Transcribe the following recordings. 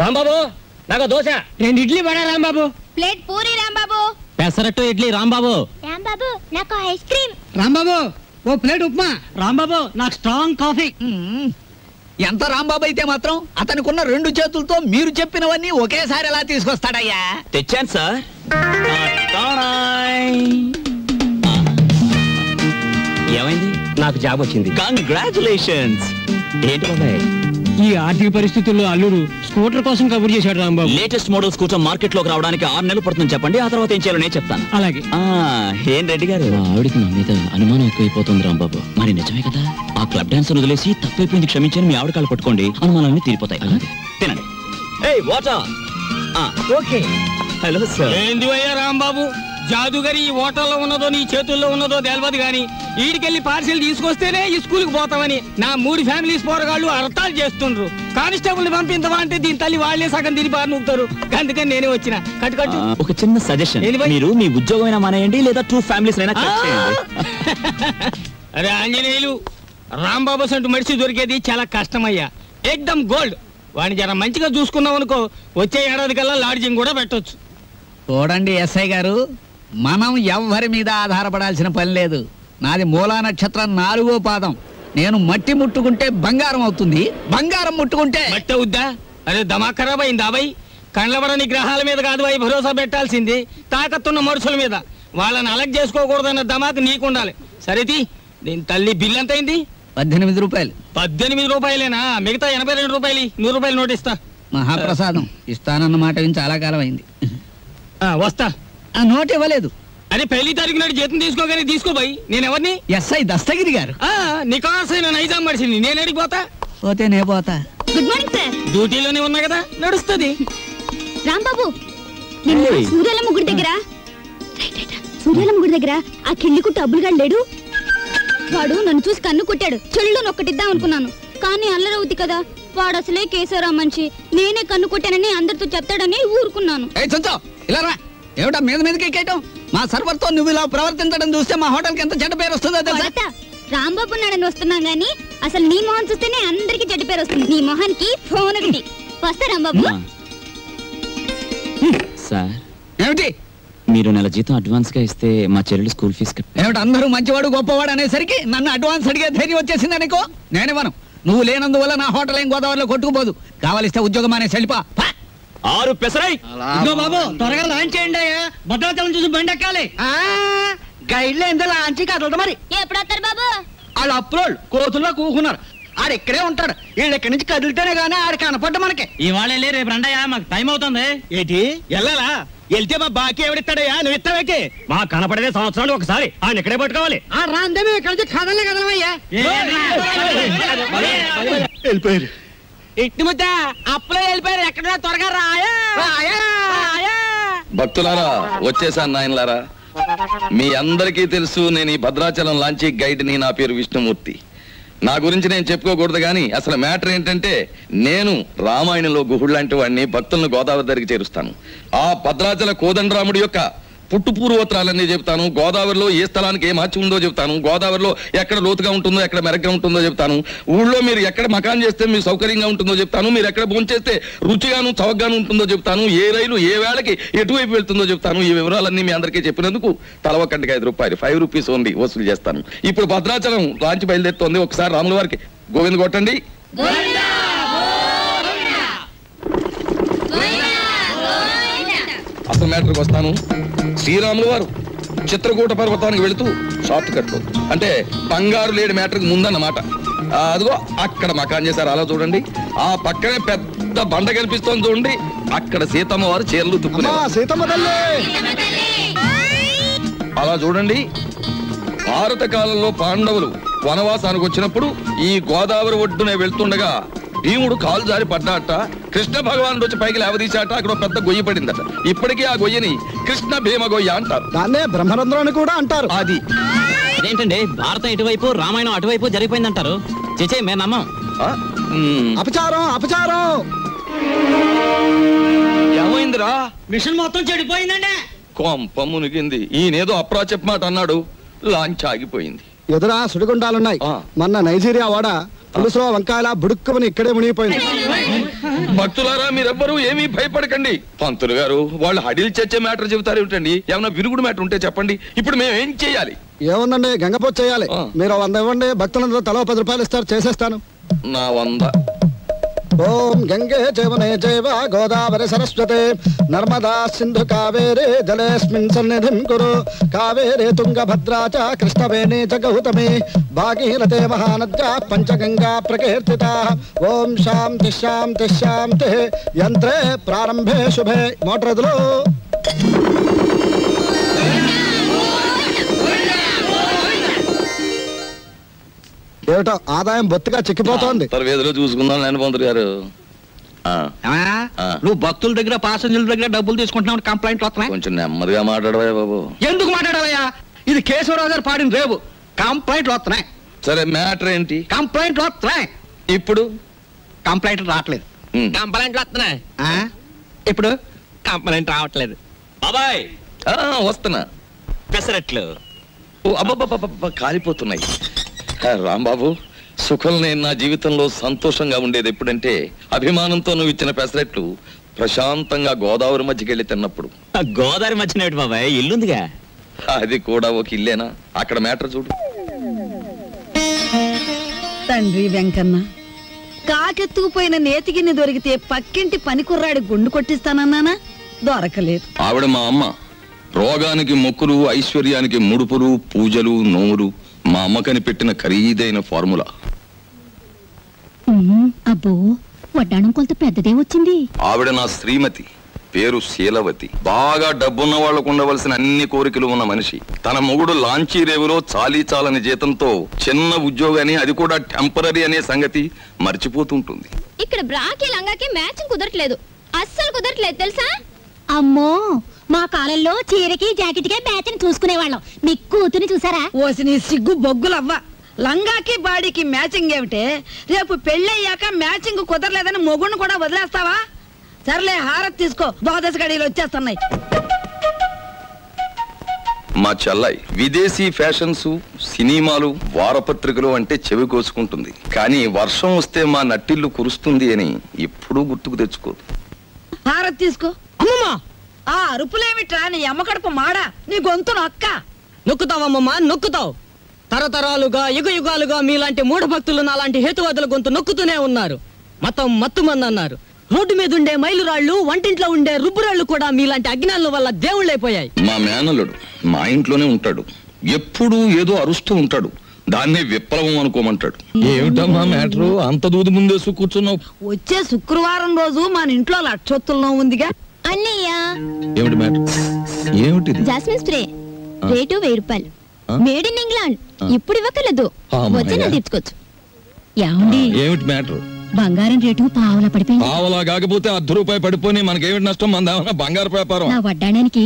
రాంబాబు నాకు దోశ 2 ఇడ్లీ పడా రాంబాబు. ప్లేట్ పూరి రాంబాబు. పెసరట్టు ఇడ్లీ రాంబాబు. రాంబాబు నాకు ice cream. Rambabu ఓ plate upma. Rambabu నాకు స్ట్రాంగ్ కాఫీ. ఎంత రాంబాబు అయితే మాత్రం అతనికున్న 2 చేతులతో మీరు చెప్పినవన్నీ ఒకేసారి ఎలా తీసుకొస్తాడయ్యా? తెచ్చాను సార్. ఏమైంది? నాకు జాబ్ వచ్చింది. కంగ్రాచులేషన్స్. ఏంటి బాబాయ్ ఈ ఆర్థిక పరిస్థితుల్లో అల్లుడు స్కూటర్ కోసం కబుర్ చేశాడు Rambabu. Latest model scooter market లోకి రావడానికి 6 నెలలు పడుతుంది చెప్పండి, ఆ తర్వాత ఏం చేయాలో నేను చెప్తాను. అలాగే. ఏం రెడ్డి గారు, ఆవిడికి నా మీద అనుమానం ఎక్కువైపోతుంది రాంబాబు. మరి నిజమే కదా, ఆ క్లబ్ డాన్సర్ వదిలేసి తప్పైపోయింది క్షమించని మీ ఆవిడ కాళ్ళు పట్టుకోండి, అనుమానాన్ని తీరిపోతాయి. అలాగే తినండి. వాటర్. ఓకే. Hello sir. ఏంది అయ్యా రాంబాబు, జాదుగరి ఈ హోటల్లో ఉన్నదో నీ చేతుల్లో ఉన్నదో తెలియదు గాని ఈడికెళ్ళి పార్సిల్ తీసుకొస్తేనే ఈ స్కూల్కి పోతామని నా 3 ఫ్యామిలీస్ పోరగాళ్ళు అర్థాలు చేస్తుండ్రు. కానిస్టేబుల్ పంపించవా అంటే దీని తల్లి వాళ్లే సగం తిని బారి నూపుతారు. అందుకని నేనే వచ్చిన. కట్టు ఒక చిన్న సజెషన్, మీరు మీ ఉద్యోగమైనా మానేయండి లేదా 2 ఫ్యామిలీస్ అయినా కట్ చేయండి. అరే ఆంజనేయులు, రాంబాబు సంటూ మనిషి దొరికేది చాలా కష్టమయ్యా. ఎక్దమ్ గోల్డ్. వాడిని జర మంచిగా చూసుకున్నాం అనుకో, వచ్చే ఏడాది కల్లా లాడ్జింగ్ కూడా పెట్టొచ్చు. చూడండి ఎస్ఐ గారు, మనం ఎవ్వరి మీద ఆధారపడాల్సిన పని లేదు. నాది మూలా నక్షత్రం 4వ పాదం. నేను మట్టి ముట్టుకుంటే బంగారం అవుతుంది, బంగారం ముట్టుకుంటే మట్టి అవుద్దా? అరే దమాక్ ఖరాబ్ అయిందా బాయ్? కండ్లబడని గ్రహాల మీద కాదు బాయ్ భరోసా పెట్టాల్సింది, తాకత్తున్న మనుషుల మీద. వాళ్ళని అలగ్ చేసుకోకూడదన్న దమాక్ నీకుండాలి. సరేది, దీని తల్లి బిల్ ఎంత అయింది? 18 రూపాయలు. 18 రూపాయలేనా? మిగతా 82 రూపాయలు 100 రూపాయలు నోట్ ఇస్తా. మహాప్రసాదం ఇస్తానన్న మాట విని చాలా కాలం అయింది. వస్తా. ఆ నోట్ ఇవ్వలేదు. అరే 1 తారీఖు నాడు జీతం తీసుకోగానే తీసుకో బాయ్. నేను ఎవరిని? ఎస్ఐ దస్తగిరి గారు. నికాసైన నైజాం మనిషిని. నేను అడిగిపోతా. పోతే నే పోతా. Good morning sir. డ్యూటీలోనే ఉన్నా కదా, నడుస్తుంది. రాంబాబు, సూర్యాలమ్మ గుడి దగ్గర సూర్యాలమ్మ గుడి దగ్గర ఆ కిళ్ళికు డబ్బులుగా లేడు. వాడు నన్ను చూసి కన్ను కొట్టాడు. చెల్లు నొక్కటిద్దాం అనుకున్నాను, కానీ అల్లరవుద్ది కదా. వాడు అసలే కేశవరా మనిషి. నేనే కన్ను కొట్టానని అందరితో చెప్తాడని ఊరుకున్నాను. ఇలా రా. ఏమిటా మీద మీదకి ఎక్కేయటం? మా సర్వర్ తో నువ్వు ఇలా ప్రవర్తించడం చూస్తే మా హోటల్ కి ఎంత చెడ్డ పేరు వస్తుందో తెలుసా? రాంబాబు నాడని వస్తున్నాం గానీ అసలు నీ మొహం చూస్తేనే అందరికి చెడ్డ పేరు వస్తుంది. నీ మొహానికి ఫోన్ ఒకటి. వస్తా రాంబాబు. సార్ ఏమిటి? మీరు నెల జీతం అడ్వాన్స్ గా ఇస్తే మా చెల్లెలు స్కూల్ ఫీజు ఏమిటి? అందరూ మంచివాడు గొప్పవాడు అనేసరికి నన్ను అడ్వాన్స్ అడిగే ధైర్యం వచ్చేసింది అనుకో. నేనేమను, నువ్వు లేనందువల్ల నా హోటల్ ఏం గోదావరిలో కొట్టుకుపోదు. కావాలిస్తే ఉద్యోగం అనే సెల్పా 6 పెసరై. బాబు త్వరగా లాంచ్ చేయండి. భద్రాచలం చూసి బండి ఎక్కాలి. గైడ్లో ఎంత లాంచి కదలదు. మరి ఎప్పుడు వస్తారు బాబు? వాళ్ళు అప్రోల్ కోతుల్లో కూకున్నారు. ఆడు ఇక్కడే ఉంటాడు. వీళ్ళు ఇక్కడి నుంచి కదిలితేనే గానీ ఆడు కనపడ్డ మనకి. ఇవాళ రేపు రండయ్యా, మాకు టైం అవుతుంది. ఏంటి వెళ్ళాలా? వెళ్తే మా బాకీ ఎవడిస్తాడయ్యా? నువ్వు ఇస్తావేకి? మా కనపడేదే సంవత్సరాలు ఒకసారి. ఆయన ఇక్కడే పట్టుకోవాలి. రాందే ఇక్కడ నుంచి కదలే కదలమయ్యా. వెళ్ళిపోయారు. ఇట్టి ముద్ద అప్పులో వెళ్ళిపోయారు. ఎక్కడ త్వరగా రాయా. భక్తులారా, వచ్చేసాను నాయనలారా. మీ అందరికీ తెలుసు, నేను ఈ భద్రాచలం లాంచీ గైడ్ని. నా పేరు విష్ణుమూర్తి. నా గురించి నేను చెప్పుకోకూడదు కానీ అసలు మ్యాటర్ ఏంటంటే, నేను రామాయణంలో గుహుడు లాంటి వాడిని. భక్తులను గోదావరి దగ్గరికి చేరుస్తాను. ఆ భద్రాచల కోదండరాముడి యొక్క పుట్టు పూర్వోత్తరాలన్నీ చెప్తాను. గోదావరిలో ఏ స్థలానికి ఏ మార్చి ఉందో చెప్తాను. గోదావరిలో ఎక్కడ లోతుగా ఉంటుందో, ఎక్కడ మెరగ్గా ఉంటుందో చెప్తాను. ఊళ్ళో మీరు ఎక్కడ మకాన్ చేస్తే మీకు సౌకర్యంగా ఉంటుందో చెప్తాను. మీరు ఎక్కడ భోంచేస్తే రుచిగాను చవకగాను ఉంటుందో చెప్తాను. ఏ రైలు ఏ వేళకి ఎటువైపు వెళ్తుందో చెప్తాను. ఈ వివరాలన్నీ మీ అందరికీ చెప్పినందుకు తల ఒక్కంటికి 5 రూపాయలు, 5 రూపీస్ ఓన్లీ వసూలు చేస్తాను. ఇప్పుడు భద్రాచలం లాంచి బయలుదేరుతోంది. ఒకసారి రాముల వారికి గోవింద కొట్టండి. అసలు మ్యాటర్కి వస్తాను. శ్రీరాములు వారు చిత్రకూట పర్వతానికి వెళుతూ షార్ట్ కట్ లో, అంటే బంగారు లేడి మ్యాటర్కి ముందన్నమాట. అదిగో అక్కడ మకాన్ చేశారు. అలా చూడండి. ఆ పక్కనే పెద్ద బండ కనిపిస్తోంది చూడండి. అక్కడ సీతమ్మ వారు చీరలు తుక్కున్నారు. అలా చూడండి. భారత కాలంలో పాండవులు వనవాసానికి వచ్చినప్పుడు ఈ గోదావరి ఒడ్డునే వెళ్తుండగా భీముడు కాలు జారి పడ్డాట. కృష్ణ భగవానుడు వచ్చి పైకి లేవదీశాట. అక్కడ పెద్ద గొయ్యి పడిందట. ఇప్పటికీ ఆ గొయ్యని కృష్ణ భీమ గొయ్య అంటారు. దాన్నే బ్రహ్మరంధ్రం అని కూడా అంటారు. అది అదేంటండి, భారతం ఇటువైపు రామాయణం అటువైపు జరిగిపోయిందంటారు. చేచే మేము నమ్మం. అపచారం అపచారం. ఏమైందిరా? మిషన్ మొత్తం చెడిపోయిందండి. కొంప మునిగింది. ఈయనేదో అప్రాచప్ మాట అన్నాడు. లాంచ్ ఆగిపోయింది. ఎదురా సుడిగుండాలున్నాయి. మొన్న నైజీరియా వాడ పులుసులో వంకాయల బుడుక్కుమని ఇక్కడే మునిగిపోయింది. భక్తులారా మీరెవ్వరూ ఏమీ భయపడకండి. పంతులు గారు వాళ్ళు హడిల్ చచ్చే మ్యాటర్ చెబుతారు ఏమిటండి? ఏమన్నా విరుగుడు మ్యాటర్ ఉంటే చెప్పండి. ఇప్పుడు మేము ఏం చేయాలి? ఏముందండి, గంగపోతు చేయాలి. మీరు 100 ఇవ్వండి, భక్తులందరూ తలో 10 రూపాయలు ఇస్తారు, చేసేస్తాను. నా 100. ఓం గంగే జవనే జైవ గోదావరి సరస్వతే నర్మదా సింధు కావేరే జలేస్మిన్ సన్నిధిం కురు కావేరే తుంగభద్రా చ కృష్ణవేణి చ గౌతమి భాగీరథే మహానద్యా పంచగంగా ప్రకీర్తితా. ఓం శాంతి శాంతి శాంతి. యంత్రే ప్రారంభే శుభే. మోటార్ ఎదులు. ఏమిటో ఆదాయం బొత్తిగా చిక్కిపోతోంది. వేదిలో చూసుకుందాం నేను పంతులు గారు. నువ్వు భక్తుల దగ్గర పాసెంజర్ల దగ్గర డబ్బులు తీసుకుంటున్నావు, కంప్లైంట్లు వస్తున్నాయి. కొంచెం నెమ్మదిగా మాట్లాడవా బాబు. ఎందుకు మాట్లాడవయ్యా? ఇది కేశవరావు గారు పాడిన రేవు. కంప్లైంట్లు వస్తున్నాయి. సరే మ్యాటర్ ఏంటి? కంప్లైంట్లు వస్తున్నాయి. ఇప్పుడు కంప్లైంట్లు రావట్లేదు. కంప్లైంట్లు వస్తున్నాయి. ఇప్పుడు కంప్లైంట్ రావట్లేదు. బాబాయ్ వస్తున్నా. పెసరట్లు. ఓ అబ్బబ్బబ్బ కాలిపోతున్నాయి. రాంబాబు, సుఖం నేను నా జీవితంలో సంతోషంగా ఉండేది ఎప్పుడంటే అభిమానంతో నువ్వు ఇచ్చిన పెసరెట్లు ప్రశాంతంగా గోదావరి మధ్యకి వెళ్ళి తిన్నప్పుడు. గోదావరి మధ్యన బాబాయ్ ఇల్లుందిగా. అది కూడా ఒక ఇల్లేనా? అక్కడ మ్యాటర్ చూడు. తండ్రి వెంకన్న, కాకెత్తుకుపోయిన నేతిగిన్ని దొరికితే పక్కింటి పనికుర్రాడి గుండు కొట్టిస్తానన్నానా? దొరకలేదు. ఆవిడ మా అమ్మ. రోగానికి మొక్కులు, ఐశ్వర్యానికి ముడుపులు, పూజలు, నోములు మా అమ్మకని పెట్టిన ఖరీదైన ఫార్ములా. అబ్బో, వడ్డాణం కొంత పెద్దదే వచ్చింది. ఆవిడ నా శ్రీమతి, పేరు శీలవతి. బాగా డబ్బున్న వాళ్లకు ఉండవలసిన అన్ని కోరికలు ఉన్న మనిషి. తన మొగుడు లాంచీ రేవులో చాలీ చాలని జీతంతో చిన్న ఉద్యోగాన్ని, అది కూడా టెంపరరీ అనే సంగతి మర్చిపోతుంటుంది. ఇక్కడ బ్రాకి లంగాకి మ్యాచింగ్ కుదరట్లేదు, అస్సలు కుదరట్లేదు తెలుసా? అమ్మో, మా కాలంలో చీరకి జాకెట్కే మ్యాచింగ్ చూసుకునేవాళ్ళం. మీ కూతుని చూసారా? ఓసి నీ సిగ్గు బొగ్గులవ్వ. లంగాకి బాడీకి మ్యాచింగ్ ఏమిటే? రేపు పెళ్ళయ్యాక మ్యాచింగ్ కుదరలేదని మొగుడిని కూడా వదిలేస్తావా? సర్లే, హారతి తీసుకో, ద్వాదశ గడియలు వచ్చేస్తున్నాయి. మా చెల్లాయి విదేశీ ఫ్యాషన్స్, సినిమాలు, వారపత్రికలు అంటే చెవి కోసుకుంటుంది. కానీ వర్షం వస్తే మా నట్టిల్లు కురుస్తుంది అని ఎప్పుడూ గుర్తుకు తెచ్చుకోదు. హారతి తీసుకో. అమ్మమ్మా, ఆ అరుపులేమిట్రా? నీ అమ్మకడుపు మాడా, నీ గొంతు నొక్క. నొక్కుతావమ్మమ్మా, నొక్కుతావు. తరతరాలుగా యుగ యుగాలుగా మీలాంటి మూఢ భక్తులు నాలాంటి హేతువాదుల గొంతు నొక్కుతూనే ఉన్నారు. మతం మత్తుమంది అన్నారు. రోడ్డు మీద ఉండే మైలురాళ్లు, వంటింట్లో ఉండే రుబ్బురాళ్లు కూడా మీలాంటి అజ్ఞానుల వల్ల దేవుళ్ళైపోయాయి. మా మేనల్లుడు మా ఇంట్లోనే ఉంటాడు. ఎప్పుడూ ఏదో అరుస్తూ ఉంటాడు. దాన్నే విప్లవం అనుకోమంటాడు. ఏమిటమ్మా మ్యాటరు? అంత దూది ముందేసు కూర్చున్నావు. వచ్చే శుక్రవారం రోజు మన ఇంట్లో లక్షొత్తుల్లో ఉందిగా. అన్నయ్య, ఏమిటి మ్యాటర్? ఏమిటిది? జాస్మిన్ స్ప్రే రేటు 1000 రూపాయలు. Made in England. ఇప్పుడు ఇవ్వకలేదు, వచ్చి నేను తెచ్చుకోవచ్చు. ఏమిటి మ్యాటర్? బంగారం రేటు పావలా పడిపోయింది. పావలా కాకపోతే ₹10 పడిపోయి మనకేమిటి నష్టం? మన బంగారు వ్యాపారం. నా వడ్డాడానికి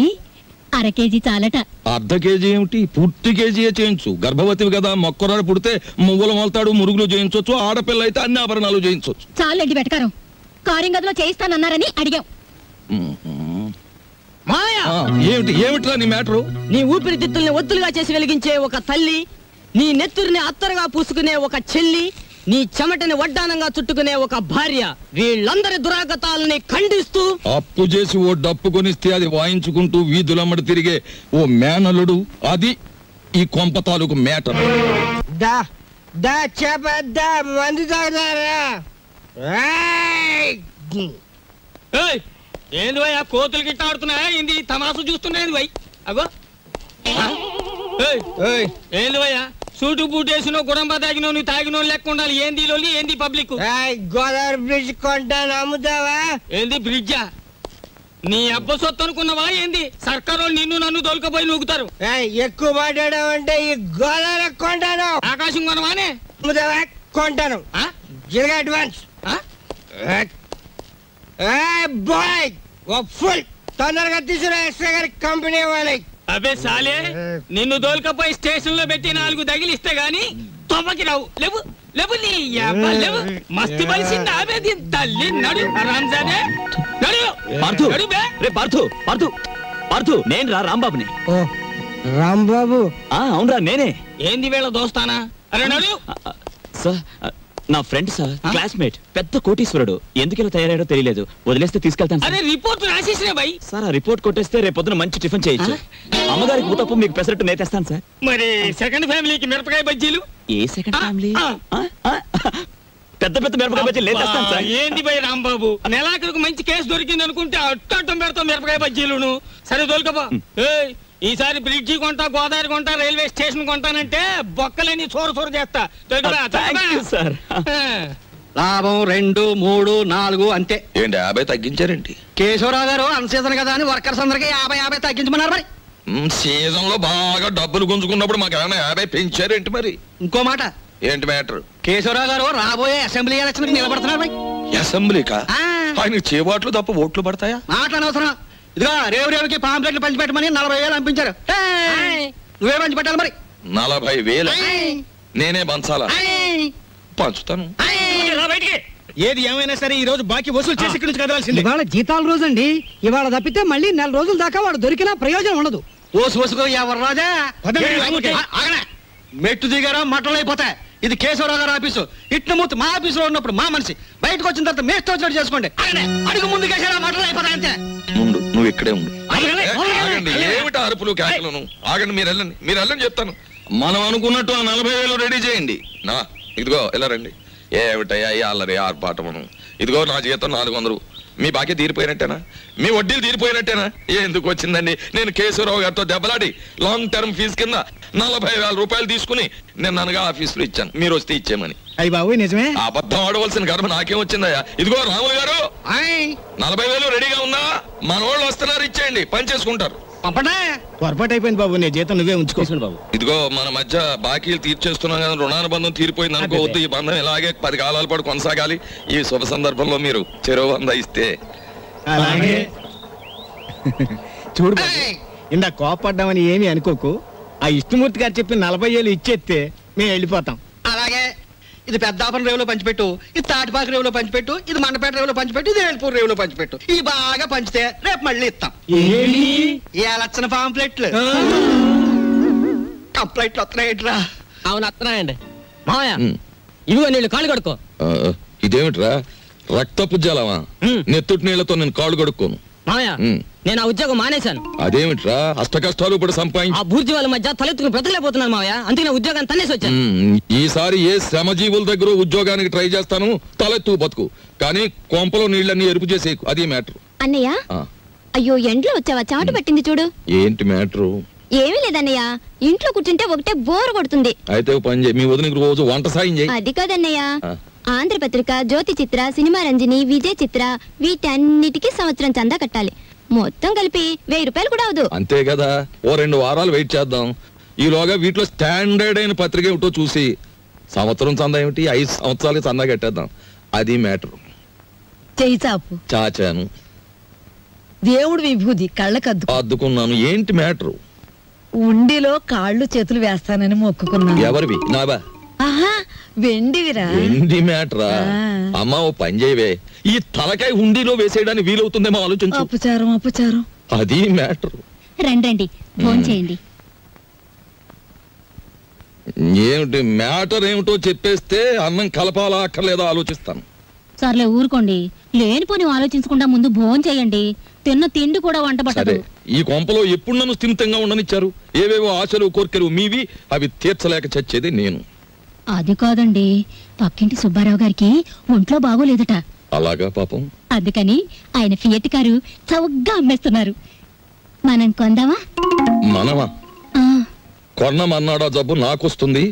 అర కేజీ చాలట. అర్ధ కేజీ ఏమిటి? పూర్తి కేజీయే చేయించు. గర్భవతివి కదా, మొక్కరాడు పుడితే మువ్వలు మొలతాడు, మురుగులు చేయించవచ్చు. ఆడపిల్ల అయితే అన్ని ఆభరణాలు చేయించవచ్చు. చాలండి వెటకారం. కారింగ్ గదిలో చేయిస్తానన్నారని అడిగాం. ఏమిటి ఏమిట్రా నీ మ్యాటరు? నీ ఊపిరితిత్తుల్ని ఒత్తులుగా చేసి వెలిగించే ఒక తల్లి, నీ నెత్తురిని అత్తరుగా పూసుకునే ఒక చెల్లి, నీ చెమటని వడ్డానంగా చుట్టుకునే ఒక భార్య, వీళ్ళందరి దురాగతాలని ఖండిస్తూ అప్పు చేసి ఓ డప్పు కొనిస్తే అది వాయించుకుంటూ వీధులమ్మడి తిరిగే ఓ మేనలుడు, అది ఈ కొంప తాలూకు మేటర్. ఏంది వై, ఆ కోతులు గిట్ట ఆడుతున్నాయా? ఏంది తమాసు చూస్తున్నాయి వై? అగో ఏంది వయ్యా, సూటు బూట్ వేసినో గుడంబా తాగినో నువ్వు తాగినో లెక్క ఉండాలి. ఏంది లోలి, ఏంది పబ్లిక్? గోదావరి బ్రిడ్జ్ కొంటాను, అమ్ముతావా? ఏంది బ్రిడ్జా? నీ అబ్బ సొత్తు అనుకున్నావా ఏంది? సర్కారు నిన్ను నన్ను దొలకపోయి నూగుతారు. ఎక్కువ మాట్లాడావంటే ఈ గోదావరి కొంటాను. ఆకాశం కొనవానే? అమ్ముతావా? కొంటాను. అడ్వాన్స్ బాయ్ ఫుల్ తొందరగా తీసుకురా ఎస్ఐ గారి కంపెనీ వాళ్ళకి. అబే సాలే, నిన్ను దోల్కపోయి స్టేషన్ లో పెట్టి 4 తగిలిస్తే గాని తొమ్మకి రావు. లేవు లేవు, నీ లేవు. మస్తు బలిసింది ఆమె దీని తల్లి. నడు రాంజానే, నడు నడు బే. రే పార్థు, పార్థు, పార్థు, నేను రా రాంబాబుని. రాంబాబు? అవునరా నేనే. ఏంది వీళ్ళ దోస్తానా? అరే నడు. సార్ నా ఫ్రెండ్ సార్, క్లాస్మేట్, పెద్ద కోటీశ్వరుడు. ఎందుకు ఇలా తయారయ్యాడో తెలియలేదు. వదిలేస్తే తీసుకెళ్తాను అరే రిపోర్ట్ రాసేసినా భయ్. సార్ ఆ రిపోర్ట్ కొట్టేస్తే రేపు పొద్దున మంచి టిఫిన్ చేయొచ్చు. అమ్మగారికి ఊతప్పం, మీకు పెసరట్టు నేతేస్తాను సార్. మరి సెకండ్ ఫ్యామిలీకి మిరపకాయ బజ్జీలు? ఏ సెకండ్ ఫ్యామిలీ? పెద్ద పెద్ద మిరపకాయ బజ్జీలు నేతేస్తాను సార్. ఏంటి భయ్ రాంబాబు, నెలాఖరుకు మంచి కేసు దొరికింది అనుకుంటే అట్టం పెడతాం మిరపకాయ బజ్జీలును. సరే దొరకబా. ఈసారి బ్రిడ్జి కొంటా, గోదావరి కొంటా, రైల్వే స్టేషన్ కొంటానంటే బొక్కలని చోర చేస్తా. లాభం 2, 3, 4 అంతే. ఏంటి 50 తగ్గించారేంటి? కేశవరావు గారు అన్ సీజన్ కదా అని వర్కర్స్ అందరికి 50 తగ్గించమన్నారు. మరి సీజన్ లో బాగా డబ్బులు గుంజుకున్నప్పుడు మాకు ఏమైనా 50 పెంచారేంటి? మరి ఇంకో మాట. ఏంటి మ్యాటర్? కేశవరావు గారు రాబోయే అసెంబ్లీ ఎలక్షన్ నిలబడుతున్నారు. అసెంబ్లీకా? ఆయనకు చేబాట్లు తప్ప ఓట్లు పడతాయా? మాట్లాడవసరం. ఇదిగో రేవుకి పాంప్లెట్లు పంచిపెట్టమని 40,000 పంపించారు. నువ్వే పంచి పెట్టాలి. మరి 40,000 నేనే పంచాలా? పంచుతాను. ఏది ఏమైనా సరే ఈ రోజు బాకీ వసూలు చేసి ఇక్కడి నుంచి కదలాల్సింది. ఇవాళ జీతాల రోజు అండి. ఇవాళ తప్పితే మళ్ళీ 4 రోజుల దాకా వాడు దొరికినా ప్రయోజనం ఉండదు. ఓసుకో ఎవరు రాజా మెట్టు దిగారా మట్టలు అయిపోతాయి. ఇది కేశవరావు గారు ఆఫీసు. ఇట్ల మూర్తి మా ఆఫీసులో ఉన్నప్పుడు మా మనిషి, బయటకు వచ్చిన తర్వాత మేస్తో వచ్చినట్టు చేసుకోండి. అడుగు ముందు కేసారా మట్టలు అయిపోతాయి అంతే. ముందు నువ్వు ఇక్కడే ఉండు. ఆగండి, ఏమిటి అరుపులు కేకలను? ఆగండి, మీరు వెళ్ళండి చెప్తాను. మనం అనుకున్నట్టు ఆ 40,000 రెడీ చేయండి. నా ఇదిగో ఇలా రండి. ఏమిటయ్యా ఈ అల్లరి ఆర్పాటమును? ఇదిగో నా జీతం 400. మీ బాకీ తీరిపోయినట్టేనా? మీ వడ్డీలు తీరిపోయినట్టేనా? ఎందుకు వచ్చిందండి? నేను కేశవరావు గారితో దెబ్బలాడి లాంగ్ టర్మ్ ఫీజు కింద 40,000 రూపాయలు తీసుకుని నేను అనగా ఆఫీసులో ఇచ్చాను. మీరు వస్తే ఇచ్చేమని. అయ్యి బాబు నిజమే. అబద్ధం ఆడవలసిన గర్భ నాకేం వచ్చిందయ్యా? ఇదిగో రాము గారు, 40,000 రెడీగా ఉందా? మన వాళ్ళు వస్తున్నారు, ఇచ్చేయండి, పని చేసుకుంటారు. పొరపాటు అయిపోయింది బాబు. నీ జీతం నువ్వే ఉంచుకోవాలి బాబు. ఇదిగో మన మధ్య బాకీలు తీర్చేస్తున్నాం కదా, రుణానుబంధం తీరిపోయింది అనుకోవద్దు. ఈ బంధం ఇలాగే 10 కాలాల పాటు కొనసాగాలి. ఈ శుభ సందర్భంలో మీరు చెరో 100 ఇస్తే. అలాగే చూడు బాబు, ఇందా కోపడ్డామని ఏమీ అనుకోకు. ఆ విష్ణుమూర్తి గారు చెప్పి 40,000 ఇచ్చేస్తే మేము వెళ్ళిపోతాం. అలాగే ఇది పెద్దాపురం రేవులో పంచిపెట్టు, ఇది తాటిపాక రేవులో పంచిపెట్టు, ఇది మండపేట రేవులో పంచిపెట్టు, ఇది ఏల్పూర్ రేవులో పంచిపెట్టు. ఇది బాగా పంచితే రేపు మళ్ళీ ఇస్తాం. లక్షణ పాంప్లెట్లు కంప్లైంట్లు వస్తున్నాయిట్రా. అవును వస్తున్నాయండి. మావయ్య ఇదిగో నీళ్ళు కాళ్ళు కడుక్కో. ఇదేమిట్రా రక్తపు జలమా? నెత్తుటి నీళ్లతో నేను కాళ్ళు కడుక్కోను. మావయ్య నేను ఆ ఉద్యోగం మానేశాను. అదేమిట్రా అష్ట కష్టాలు ఇప్పుడు సంపాదించి ఆ బూర్జీ వాళ్ళ మధ్య తలెత్తుకుని బ్రతకలేకపోతున్నాను మావయ్య. అందుకే ఉద్యోగాన్ని తన్నేసి వచ్చాను. ఈసారి ఏ శ్రమజీవుల దగ్గర ఉద్యోగానికి ట్రై చేస్తాను. తలెత్తు బతుకు, కానీ కొంపలో నీళ్ళన్నీ ఎరుపు చేసేకు. అది మ్యాటర్. అన్నయ్య అయ్యో ఎండ్లో వచ్చావా? చెమట పట్టింది చూడు. ఏంటి మ్యాటరు? ఏమీ లేదన్నయ్య, ఇంట్లో కూర్చుంటే ఒకటే బోర్ కొడుతుంది. అయితే పని చేయి, మీ వదినకి రోజు వంట సాయం చేయి. అది కాదన్నయ్య, ఆంధ్రపత్రిక, జ్యోతి చిత్ర, సినిమా రంజని, విజయ్ చిత్ర వీటన్నిటికీ సంవత్సరం చందా కట్టాలి. మొత్తం కలిపి 1000 రూపాయలు కూడా అవదు. అంతే కదా, ఓ 2 వారాలు వెయిట్ చేద్దాం. ఈలోగా వీటిలో స్టాండర్డ్ అయిన పత్రిక ఏమిటో చూసి సంవత్సరం చందా ఏమిటి 5 సంవత్సరాలకి చందా కట్టేద్దాం. అది మ్యాటర్. చెయ్యి చాపు. చాచాను. దేవుడు విభూది కళ్ళకద్దు అద్దుకున్నాను. ఏంటి మ్యాటరు? ఉండిలో కాళ్ళు చేతులు వేస్తానని మొక్కుకున్నాను. ఎవరివి? నావా? ఆహా వెండివిరా. వెండి మ్యాటరా? అమ్మా ఓ పని చేయవే, ఈ తలకాయ హుండీలో వేసేయడానికి వీలవుతుందేమో ఆలోచించు. అపచారం. అది మ్యాటర్. రండి ఫోన్ చేయండి. ఏమిటి మ్యాటర్ ఏమిటో చెప్పేస్తే అన్నం కలపాలా అక్కర్లేదో ఆలోచిస్తాను. సర్లే ఊరుకోండి, లేనిపోని ఆలోచించకుండా ముందు భోజనం చేయండి. తిన్న తిండి కూడా వంట పట్టదు. ఈ కొంపలో ఎప్పుడు నన్ను స్థిమితంగా ఉండనిచ్చారు? ఏవేవో ఆశలు కోర్కెలు మీవి, అవి తీర్చలేక చచ్చేది నేను. అది కాదండి, పక్కింటి సుబ్బారావు గారికి ఒంట్లో బాగోలేదట. అలాగా పాపం. అందుకని ఆయన ఫియట్ కారు చౌకగా అమ్మేస్తున్నారు. మనం కొందామా? మనమా? కొన్నమన్నాడా జబ్బు నాకొస్తుంది.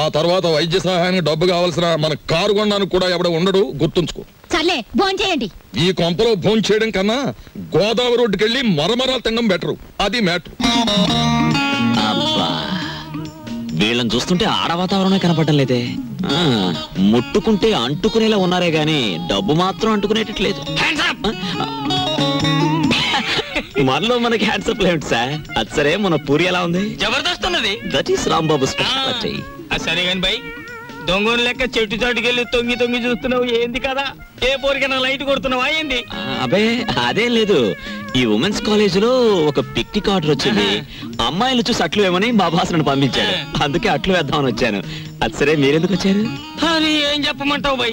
ఆ తర్వాత వైద్య సహాయానికి డబ్బు కావాల్సిన మన కారు కొనడానికి కూడా ఎవడ ఉండడు, గుర్తుంచుకో. సర్లే భోజనం చేయండి. ఈ కొంపలో భోజనం చేయడం కన్నా గోదావరి రోడ్డుకి వెళ్ళి మరమరాలు తినడం బెటరు. అది మ్యాటర్. వీళ్ళని చూస్తుంటే ఆడ వాతావరణమే కనపడటం లేదే. ముట్టుకుంటే అంటుకునేలా ఉన్నారే గాని డబ్బు మాత్రం అంటుకునేటట్లేదు. మనలో మనకి హ్యాండ్సప్ లేదు సార్. అది సరే, మన పూరి ఎలా ఉంది? జబర్దస్త్ ఉన్నది. That is Rambabu speciality. సరే గాని బై, దొంగని లెక్క చెట్టు చాటుకెళ్ళి తొంగి చూస్తున్నావు ఏంది కదా? ఏ పోరికైనా లైట్ కొడుతున్నావా ఏంది? అబే అదేం లేదు, ఈ ఉమెన్స్ కాలేజ్ లో ఒక పిక్నిక్ ఆర్డర్ వచ్చింది. అమ్మాయిలు చూసి అట్లు వేమని మా బాస్ నన్ను పంపించాడు. అందుకే అట్లు వేద్దామని వచ్చాను. అది సరే, మీరెందుకు వచ్చారు? అని ఏం చెప్పమంటావు బై,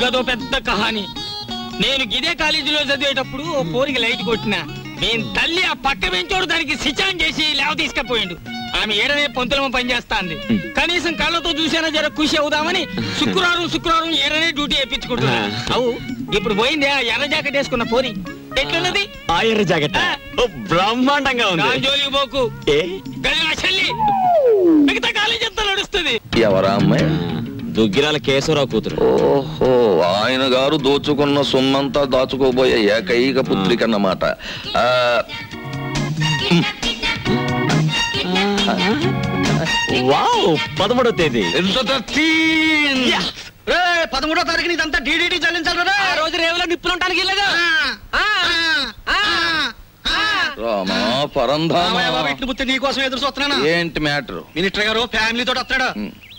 గదో పెద్ద కహాని. నేను ఇదే కాలేజీలో చదివేటప్పుడు ఓ పోరికి లైట్ కొట్టినా. నేను తల్లి ఆ పక్క పెంచోడు దానికి సిచాన్ చేసి లేవ తీసుకపోయిండు. ఆమె ఏడనే పొంతులమ పనిచేస్తాంది. కనీసం కళ్ళతో చూసేనా జర ఖుషి అవుదామని శుక్రవారం ఏడనే డ్యూటీ వేయించుకుంటున్నా. అవు ఇప్పుడు పోయింది ఆ ఎర్ర జాకెట్ వేసుకున్న పోరి. ఎట్లున్నది ఆ ఎర్ర జాకెట్? బ్రహ్మాండంగా ఉంది. జోలికి పోకు, మిగతా కాలేజ్ అంతా నడుస్తుంది. ఎవరా అమ్మాయి? దుగ్గిరాల కేశవరావు కూతురు. ఓహో, ఆయన గారు దోచుకున్న సొమ్మంతా దాచుకోబోయే ఏకైక పుత్రిక అన్నమాట. వావ్, 13వ తేదీ. 13వ తారీఖుని ఇదంతా డీడీటీ చెల్లించాలి. ఆ రోజు రేవులో నిప్పులుంటానికి వెళ్ళగా నీకోసం ఎదురు చూస్తున్నాను. ఏంటి మ్యాటర్? మినిస్టర్ గారు ఫ్యామిలీ తోటి వస్తాడు.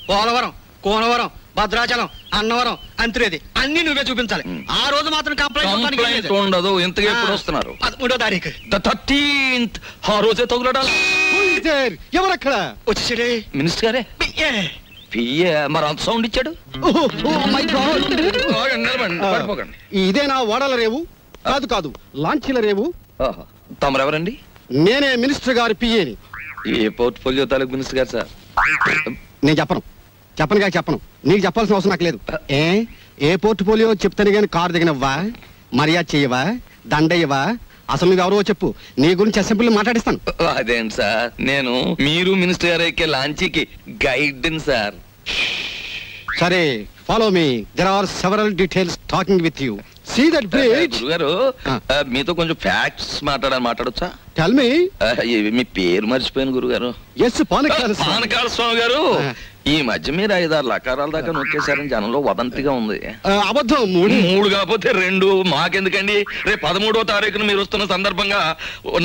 పోలవరం, కోనవరం, భద్రాచలం, అన్నవరం, అంత్రేది అన్ని నువ్వే చూపించాలి. ఆ రోజు మాత్రం కంప్లైంట్ ఉండదు. ఇంతగా ఎప్పుడు వస్తున్నారు? 13వ తారీఖు. 13th. ఆ రోజే తగులడాలి. ఎవరక్కడ వచ్చేసాడే మినిస్టర్ గారే. పియ్యే మరి అంత సౌండ్ ఇచ్చాడు. పడిపోకండి. ఇదేనా ఓడల రేవు? కాదు కాదు, లాంచీల రేవు. తమరెవరండి? నేనే మినిస్టర్ గారి పియ్యేని. ఏ పోర్ట్ఫోలియో తాలూకు మినిస్టర్ గారు సార్? నేను చెప్పను నీకు చెప్పాల్సిన అవసరం నాకు లేదు. ఏ పోర్ట్ఫోలియో చెప్తాను గాని కారు దిగనవ్వా, మర్యాద చెయ్యవా, దండయ్యవా? అసలు నువ్వు ఎవరో చెప్పు, నీ గురించి అసెంబ్లీ మాట్లాడిస్తాను. అదేంటి సార్, నేను మీరు మినిస్టర్ గారు ఎక్కే లాంచీకి గైడ్ సార్. సరే, follow me. There are several details talking with you. See that bridge. గురుగారు, మీతో కొంచెం ఫ్యాక్ట్స్ మాట్లాడొచ్చా? Tell me. మీ పేరు మర్చిపోయాను గురుగారు. ఎస్, పానకాల స్వామి గారు. ఈ మధ్య మీరు 5-6 లకారాల దాకా నొక్కేశారని జనంలో వదంతిగా ఉంది. అబద్ధం. 3 కాకపోతే 2. మాకెందుకండి? రేపు 13వ తారీఖున మీరు వస్తున్న సందర్భంగా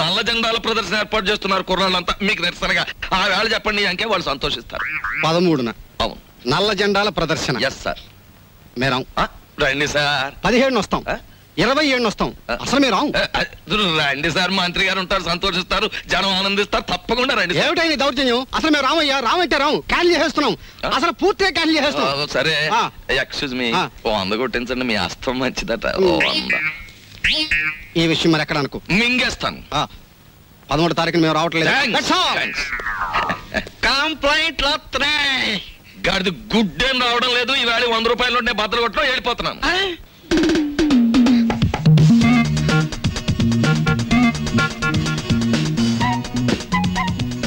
నల్ల జెండాల ప్రదర్శన ఏర్పాటు చేస్తున్నారు కుర్రాళ్ళంతా. మీకు నిరసనగా ఆ వేళ చెప్పండి అంకే వాళ్ళు సంతోషిస్తారు. 13న? అవును, నల్ల జెండాల ప్రదర్శన. Yes sir. మేరాం. రండి సార్. 17 వస్తాం, 27 వస్తాం. అసలు మీరు రండి సార్, మంత్రి గారు ఉంటారు, సంతోషిస్తారు, జనం ఆనందిస్తారు. తప్పకుండా రండి. ఏమిటైంది దౌర్జన్యం? అసలు మేము రామయ్యా, రామంటే రాము, క్యాన్సిల్ చేసేస్తున్నాం. అసలు పూర్తిగా క్యాన్సిల్ చేసేస్తున్నాం. సరే, ఎక్స్క్యూజ్ మీ, 100 కొట్టించండి. మీ అస్తం మంచిదట. 100. ఈ విషయం మరి ఎక్కడ అనుకో, మింగేస్తాను. 13వ తారీఖున మేము రావట్లేదు. కంప్లైంట్ గాడిది గుడ్డేం రావడం లేదు. ఈవేళ 100 రూపాయలు ఉంటే బద్దలు కొట్టడం వెళ్ళిపోతున్నాను.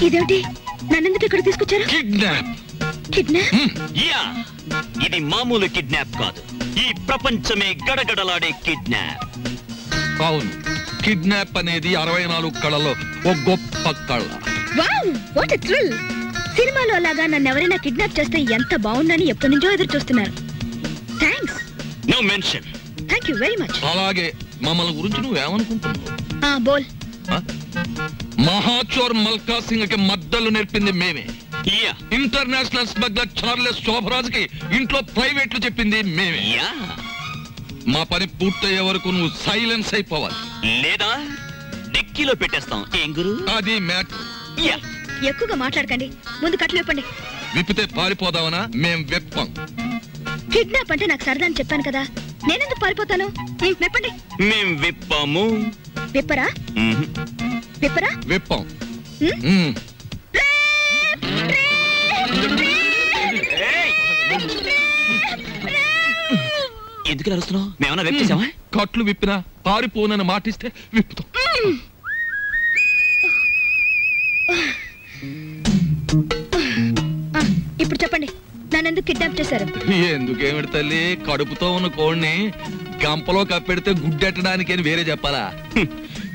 ఇదేమిటి? నన్నెందుకు ఇక్కడ తీసుకొచ్చారు? కిడ్నాప్? ఇది మామూలు కిడ్నాప్ కాదు. ఈ ప్రపంచమే గడగడలాడే కిడ్నాప్. అవును, కిడ్నాప్ అనేది 64 కళలో ఒక గొప్ప కళ. Wow, what a thrill! సినిమాలో అలాగా నన్ను ఎవరైనా కిడ్నాప్ చేస్తే ఎంత బాగుందని ఎప్పటి నుంచో ఎదురు చూస్తున్నారు. Thanks. No mention. Thank you very much. అలాగే మమ్మల్ని గురించి నువ్వేమనుకుంటున్నావు? బోల్. మహాచోర్ మల్కా సింగ్ కి మద్దలు నేర్పింది మేమే. ఇంటర్నేషనల్ స్మగ్లర్ చార్లెస్ శోభరాజ్ కి ఇంట్లో ప్రైవేట్లు చెప్పింది మేమే. మా పని పూర్తయ్యే వరకు నువ్వు సైలెన్స్ అయిపోవాలి, లేదా డెక్కీలో పెట్టేస్తాం. ఏం గురు? అది మ్యాటర్. ఎక్కువగా మాట్లాడకండి, ముందు కట్లు విప్పండి. విప్పితే పారిపోదావనా? మేం వెప్పం. కిడ్నాప్ అంటే నాకు సరదా అని చెప్పాను కదా, నేనెందుకు పారిపోతాను? విప్పండి. మేం విప్పాము. విప్పరా? విప్పరా? విప్పం. ఎందుకు అరుస్తున్నావు? మేమన్నా రేపు చేసామా? కట్లు విప్పినా పారిపోనని మాటిస్తే విప్పుతాం. ఇప్పుడు చెప్పండి, నన్నెందుకు కిడ్నాప్ చేశారు? ఎందుకేమిటి తల్లి, కడుపుతో ఉన్న కోడిని గంపలో కప్పెడితే గుడ్డెట్టడానికి అని వేరే చెప్పాలా?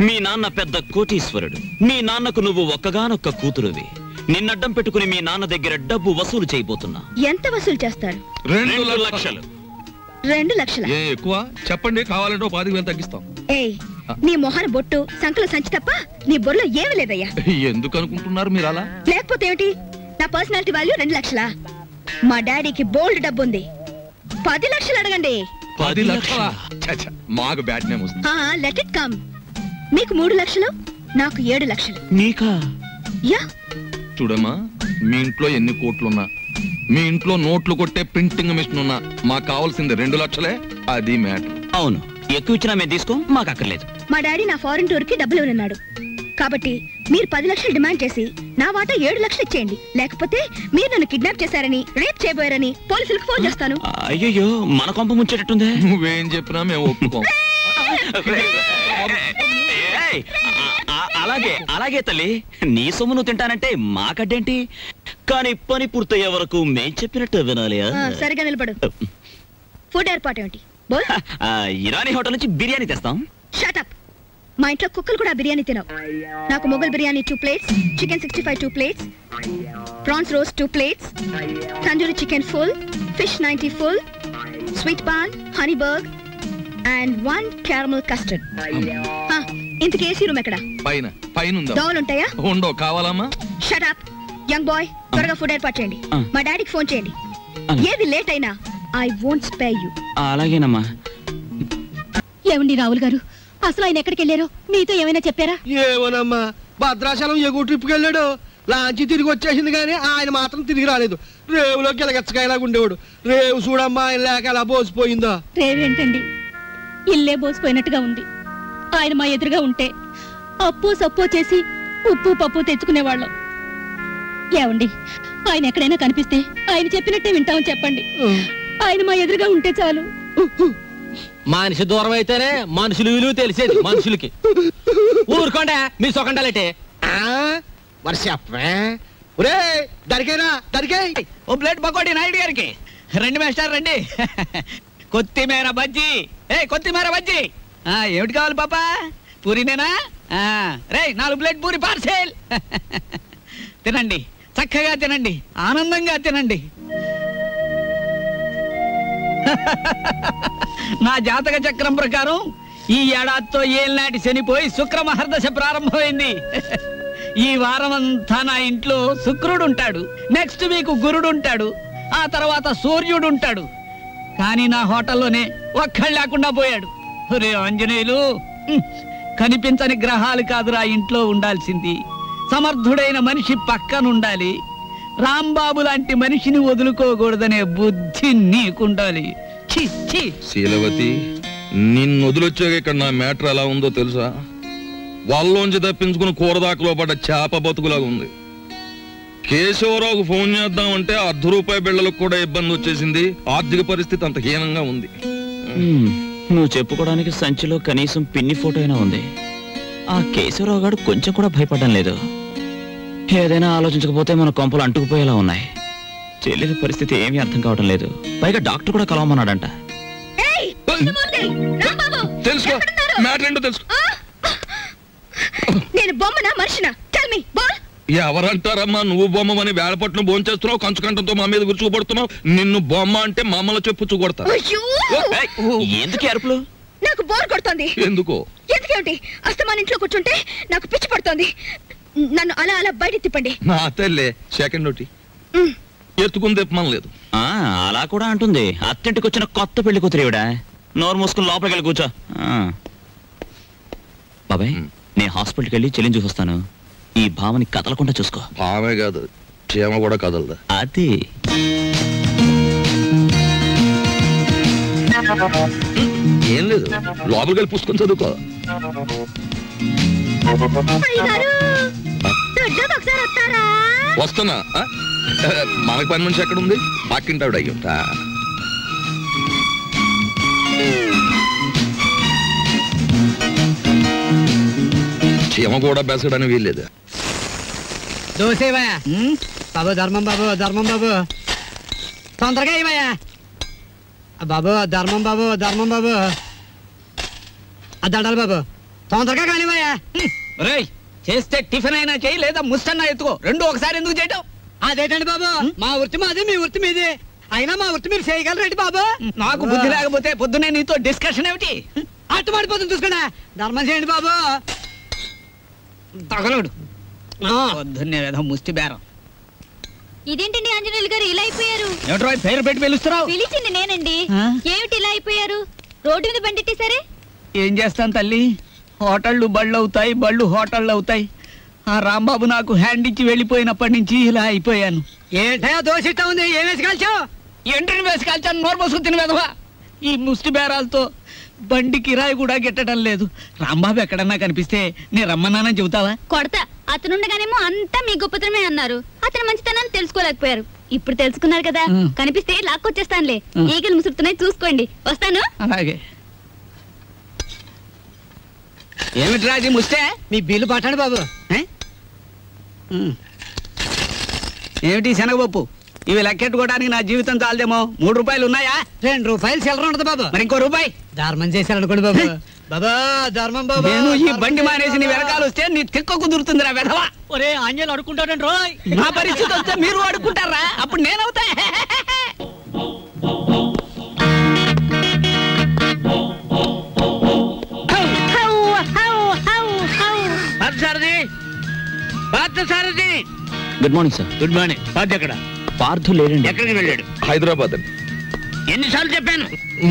మీ నాన్న పెద్ద కోటీశ్వరుడు. మీ నాన్నకు నువ్వు ఒక్కగానొక్క కూతురువి. నిన్నడ్డం పెట్టుకుని మీ నాన్న దగ్గర డబ్బు వసూలు చేయబోతున్నా. ఎంత వసూలు చేస్తారు? 2 లక్షలు. 2 లక్షల? ఎక్కువ చెప్పండి, కావాలంటే 10,000 తగ్గిస్తాం. ఏయ్, నీ మొహన బొట్టు, సంకల సంచి తప్ప నీ బొర్రలో ఏమీ లేదయ్యా. ఎందుకు అనుకుంటున్నారు మీరు అలా? లేకపోతే ఏమిటి? నా పర్సనాలిటీ వాల్యూ 2 లక్షలా? మా డాడీకి బోల్డ్ డబ్బు ఉంది. 10 లక్షలు అడగండి. 10 లక్షలా? మాకు బ్యాడ్ నేమ్ వస్తుంది. Let it come. మీకు 3 లక్షలు, నాకు 7 లక్షలు. నీకా? యా. చూడమ్మా, మీ ఇంట్లో ఎన్ని కోట్లున్నా, మీ ఇంట్లో నోట్లు కొట్టే ప్రింటింగ్ మిషన్ ఉన్నా, మాకు కావాల్సింది 2 లక్షలే. అది మ్యాటర్. అవును, ఎక్కువ ఇచ్చినా మేము తీసుకో, మాకు అక్కర్లేదు. మా డాడీ నా ఫారెన్ టూర్ కి డబ్బులు ఇవ్వనున్నాడు. కాబట్టి మీరు 10 లక్షలు డిమాండ్ చేసి నా వాటా 7 లక్షలు ఇచ్చేయండి. లేకపోతే మీరు నన్ను కిడ్నాప్ చేశారని, రేప్ చేయబోయారని పోలీసులకు ఫోన్ చేస్తాను. అయ్యో, మన కొంప ముంచేటట్టుందే. నువ్వేం చెప్పినా మేము ఒప్పుకోం. అలాగే అలాగే తల్లి, నీ సొమ్ము నువ్వు తింటానంటే మాకడ్డేంటి? కానీ పని పూర్తయ్యే వరకు మేం చెప్పినట్టు వినాలి. సరిగా నిలబడు. ఫుడ్ ఏర్పాటు ఏమిటి? ఇరానీ హోటల్ నుంచి బిర్యానీ తెస్తాం. Shut up. మా ఇంట్లో కుక్కలు కూడా బిర్యానీ తినవు. నాకు Mughal biryani 2 plates, chicken 65 2 plates, prawns roast 2 plates, tandoori chicken full, fish 90 full, sweet paan, honey బర్గ్ అండ్ 1 క్యారమల్ కస్టర్డ్. ఇంతకీ ఏసీ రూమ్ ఎక్కడ? పైన ఉందా? దోవలు ఉంటాయా? ఉండో. కావాలమ్మా? Shut up young boy. త్వరగా ఫుడ్ ఏర్పాటు చేయండి. మా డాడీకి ఫోన్ చేయండి. ఏది లేట్ అయినా ఐ వోంట్ స్పేర్ యు. అలాగేనమ్మా. ఏమండి రావుల్ గారు, అసలు ఆయన ఎక్కడికి వెళ్ళారో మీతో ఏమైనా చెప్పారా? ఏమోనమ్మా, భద్రాచలం ఎగువ ట్రిప్కి వెళ్ళాడు. లాంచి తిరిగి వచ్చేసింది కానీ ఆయన మాత్రం తిరిగి రాలేదు. రేవులో గిలగచ్చకాయలాగా ఉండేవాడు. రేవు చూడమ్మా, ఆయన లేక ఎలా బోసిపోయిందో. రేవేంటండి, ఇల్లే బోసిపోయినట్టుగా ఉంది. ఆయన మా ఎదురుగా ఉంటే అప్పు సప్పు చేసి ఉప్పు పప్పు తెచ్చుకునేవాళ్ళం. ఏమండి, ఆయన ఎక్కడైనా కనిపిస్తే ఆయన చెప్పినట్టే వింటామని చెప్పండి. ఆయన మా ఎదురుగా ఉంటే చాలు. మనిషి దూరం అయితేనే మనుషులు విలువ తెలిసేది మనుషులకి. ఊరుకోండా మీ సొకండాలంటే. మరి చెప్పే. ఒరే దరికేనా, దరికే. ఓ ప్లేట్ పకోడీ నాయుడు గారికి. రండి మాస్టర్ రండి. కొత్తిమీర బజ్జీ. కొత్తిమీర బజ్జీ. ఏమిటి కావాలి పాపా? పూరినేనా? రే 4 ప్లేట్ పూరి పార్సెల్. తినండి, చక్కగా తినండి, ఆనందంగా తినండి. నా జాతక చక్రం ప్రకారం ఈ ఏడాదితో ఏళ్ళనాటి శనిపోయి శుక్ర మహర్దశ ప్రారంభమైంది. ఈ వారం అంతా నా ఇంట్లో శుక్రుడు ఉంటాడు, నెక్స్ట్ వీక్ గురుడు ఉంటాడు, ఆ తర్వాత సూర్యుడు ఉంటాడు. కానీ నా హోటల్లోనే ఒక్కళ్ళు లేకుండా పోయాడు. ఒరే ఆంజనేయులు, కనిపించని గ్రహాలు కాదురా ఇంట్లో ఉండాల్సింది. సమర్థుడైన మనిషి పక్కనుండాలి. రాంబాబు లాంటి మనిషిని వదులుకోకూడదనే బుద్ధి నీకుండాలి. శీలవతి, నిన్ను వదిలొచ్చాక ఇక్కడ నా మ్యాటర్ ఎలా ఉందో తెలుసా? వాళ్ళలోంచి తప్పించుకుని కూరదాకలో పడ్డ చేప బతుకులాగా ఉంది. కేశవరావుకు ఫోన్ చేద్దామంటే ₹1/2 బిళ్ళలకు కూడా ఇబ్బంది వచ్చేసింది. ఆర్థిక పరిస్థితి అంత హీనంగా ఉంది. నువ్వు చెప్పుకోవడానికి సంచిలో కనీసం పిన్ని ఫోటో అయినా ఉంది. ఆ కేశవరావు గారు కొంచెం కూడా భయపడడం లేదు. ఏదైనా ఆలోచించకపోతే మన కొంపలు అంటుకుపోయేలా ఉన్నాయి. చెల్లెలి పరిస్థితి ఏమీ అర్థం కావడం లేదు. పైగా డాక్టర్ కూడా కలవమన్నాడంట. తెలుసుకో, మ్యాటర్ ఏంటో తెలుసుకో. నేను బొమ్మనా మనిషినా? Tell me ball. ఎవరంటారమ్మా నువ్వు బొమ్మని? వేళపట్నం భోంచేస్తున్నావు, కంచుకంఠంతో మా మీద విరుచుకుపడుతున్నావు. నిన్ను బొమ్మ అంటే మమ్మల్ని చెప్పు కొడతా. ఎందుకు అరుపులు? నాకు బోర్ కొడుతోంది. ఎందుకో? ఎందుకేమిటి? అస్తమాన్ ఇంట్లో కూర్చుంటే నాకు పిచ్చి పడుతోంది. నన్ను అలా అలా బయట తిప్పండి. నా తల్లే సెకండ్ ఒకటి ఎత్తుకుని తిప్పమని లేదు. అలా కూడా అంటుంది. అత్తింటికి వచ్చిన కొత్త పెళ్లి కూతురేవిడా. నోరు మూసుకుని లోపలికి వెళ్ళి కూర్చో. బాబాయ్, నేను హాస్పిటల్కి వెళ్ళి చెల్లిని చూసొస్తాను. ఈ భావని కదలకుండా చూసుకో. భావే కాదు, క్షేమ కూడా కదలదా. అది ఏం లేదు, లోపలికి వెళ్ళి పుస్తకం చదువుకో. వస్తున్నా. మనకు పని మనిషి ఎక్కడ ఉంది? పక్కింటావిడ అయ్యుంటా. చీమ కూడా బెసడని వీల్లేదు. దోసేవయ్యా బాబు, ధర్మం బాబు, ధర్మం బాబు, తొందరగా ఇవయ్యా బాబు, ధర్మం బాబు, ధర్మం బాబు, దండాలి బాబు, తొందరగా కానివయ్యా. రేయ్, చేస్తే టిఫిన్ అయినా చేయి, లేదా ముస్తన్నా ఎత్తుకో. రెండు ఒకసారి ఎందుకు చేయటం? అదేటండి బాబు, మా వృత్తి మాది, మీ వృత్తి మీది. అయినా మా వృత్తి మీరు చేయగలరేంటి బాబు? నాకు బుద్ధి లేకపోతే పొద్దునే నీతో డిస్కషన్ ఏమిటి? అట్టుమాడిపోతుంది చూసుకోండి. ధర్మం చేయండి బాబు. తగలడు పొద్దున్నే ఏదో ముష్టి బేరం. ఇదేంటండి ఆంజనేయులు గారు ఇలా అయిపోయారు? ఏమిటో పేరు పెట్టి పిలుస్తున్నావు? పిలిచింది నేనండి. ఏమిటి ఇలా అయిపోయారు? రోడ్డు మీద బండిట్టి సరే. ఏం చేస్తాను తల్లి, హోటళ్ళు బళ్ళు అవుతాయి, బళ్ళు హోటళ్ళు అవుతాయి. ఆ రాంబాబు నాకు హ్యాండ్ ఇచ్చి వెళ్ళిపోయినప్పటి నుంచి ఇలా అయిపోయాను. ఏంటో దోషిస్తా ఉంది, ఏం వేసి కాల్చావు? ఎండ్రిని వేసి కాల్చాను, నోరు పోసుకు తిని వెధవా. ఈ ముష్టి బేరాలతో బండి కిరాయి కూడా గిట్టడం లేదు. రాంబాబు ఎక్కడన్నా కనిపిస్తే నేను రమ్మన్నానని చెబుతావా? కొడతా. అతనుండగానేమో అంతా మీ గొప్పతనమే అన్నారు. అతని మంచితనాన్ని తెలుసుకోలేకపోయారు. ఇప్పుడు తెలుసుకున్నారు కదా, కనిపిస్తే లాక్కొచ్చేస్తానులే. ఈగలు ముసురుతున్నాయి, చూసుకోండి. వస్తాను. అలాగే. ఏమిట్రా అది ముస్తే? మీ బిల్లు పట్టండి బాబు. ఏమిటి శనగపప్పు? ఇవి లెక్కెట్టుకోవడానికి నా జీవితం చాలదేమో. 3 రూపాయలు ఉన్నాయా? 2 రూపాయలు చిల్లర ఉండదు బాబు. మరి ఇంకో రూపాయి ధర్మం చేశారనుకోండి బాబు. బాబా ధర్మం బాబు. నేను ఈ బండి మానేసి నీ వెనకాల వస్తే నీ తిక్క కుదురుతుందిరా వెధవా. ఒరే ఆంజలు అడుకుంటాడండి రోయ్. నా పరిస్థితి వస్తే మీరు అడుక్కుంటారా? అప్పుడు నేనవుతా. Sarathi. Good morning sir. Good morning. Parth ఎక్కడ? పార్థు లేడండి. ఎక్కడికి వెళ్ళాడు? హైదరాబాద్ అండి. ఎన్నిసార్లు చెప్పాను?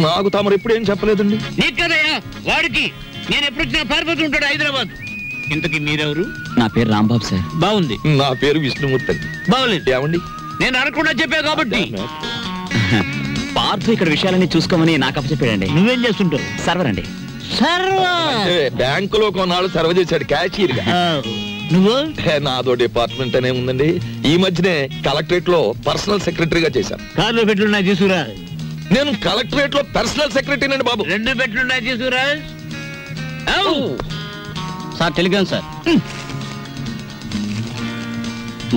నాకు తమరు ఎప్పుడు ఏం చెప్పలేదండి. నీకు కదయ్యా వాడికి. నేను ఎప్పుడు వచ్చినా పారిపోతూ ఉంటాడు హైదరాబాద్. ఇంతకీ మీరెవరు? నా పేరు రాంబాబు సార్. బాగుంది. నా పేరు విష్ణుమూర్తి అండి. బాగులేదు. ఏమండి? నేను అనకుండా చెప్పా కాబట్టి. పార్థు ఇక్కడ విషయాలన్నీ చూసుకోమని నాకు అప్పచెప్పాడండి. నువ్వేం చేస్తుంటావు? సర్వర్ అండి. బ్యాంకులో కొన్నాళ్ళు సర్వ చేశాడు క్యాషియర్ గా. నువ్వు? నాదో డిపార్ట్మెంట్ అనే ఉందండి. ఈ మధ్యనే కలెక్టరేట్ లో పర్సనల్ సెక్రటరీగా చేశాను. కార్లో పెట్లున్నా తీసుకురా. నేను కలెక్టరేట్ లో పర్సనల్ సెక్రటరీ అండి బాబు. 2 పెట్లున్నా తీసుకురా. Sir Telegram sir.